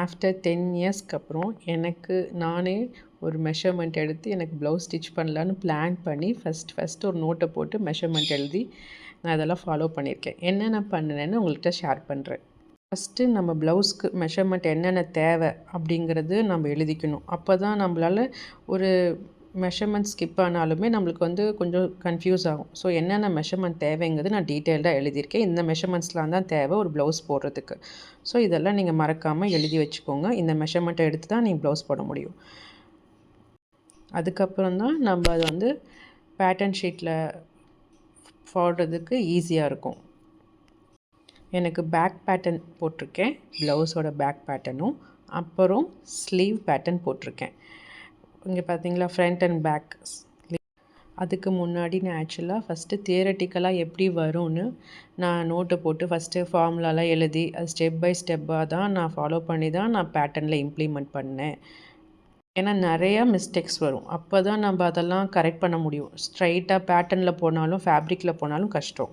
After 10 இயர்ஸ்க்கு அப்புறம் எனக்கு நானே ஒரு மெஷர்மெண்ட் எடுத்து எனக்கு ப்ளவுஸ் ஸ்டிச் பண்ணலான்னு பிளான் பண்ணி ஃபஸ்ட்டு ஒரு நோட்டை போட்டு மெஷர்மெண்ட் எழுதி நான் அதெல்லாம் ஃபாலோ பண்ணியிருக்கேன். என்னென்ன பண்ணினேன்னு உங்கள்கிட்ட ஷேர் பண்ணுறேன். ஃபஸ்ட்டு நம்ம ப்ளவுஸ்க்கு மெஷர்மெண்ட் என்னென்ன தேவை அப்படிங்கிறது நம்ம எழுதிக்கணும். அப்போ தான் நம்மளால் ஒரு மெஷர்மெண்ட் ஸ்கிப் ஆனாலுமே நம்மளுக்கு கொஞ்சம் கன்ஃப்யூஸ் ஆகும். ஸோ என்னென்ன மெஷர்மெண்ட் தேவைங்கிறது நான் டீட்டெயில்டாக எழுதியிருக்கேன். இந்த மெஷர்மெண்ட்ஸ்லாம் தான் தேவை ஒரு ப்ளவுஸ் போடுறதுக்கு. ஸோ இதெல்லாம் நீங்கள் மறக்காமல் எழுதி வச்சுக்கோங்க. இந்த மெஷர்மெண்ட்டை எடுத்து தான் நீங்கள் ப்ளவுஸ் போட முடியும். அதுக்கப்புறம் தான் நம்ம அதை பேட்டர்ன் ஷீட்டில் போடுறதுக்கு ஈஸியாக இருக்கும். எனக்கு பேக் பேட்டர்ன் போட்டிருக்கேன், ப்ளவுஸோட பேக் பேட்டர்னும், அப்புறம் ஸ்லீவ் பேட்டர்ன் போட்டிருக்கேன். இங்கே பார்த்தீங்களா, ஃப்ரண்ட் அண்ட் பேக். அதுக்கு முன்னாடி நான் ஆக்சுவலாக ஃபஸ்ட்டு தியரட்டிக்கலாக எப்படி வரும்னு நான் நோட்டை போட்டு ஃபஸ்ட்டு ஃபார்முலாலாம் எழுதி அது ஸ்டெப் பை ஸ்டெப்பாக தான் நான் ஃபாலோ பண்ணி தான் நான் பேட்டர்னில் இம்ப்ளிமெண்ட் பண்ணேன். ஏன்னா நிறையா மிஸ்டேக்ஸ் வரும். அப்போ தான் நம்ம அதெல்லாம் கரெக்ட் பண்ண முடியும். ஸ்ட்ரைட்டாக பேட்டர்னில் போனாலும் ஃபேப்ரிக்கில் போனாலும் கஷ்டம்.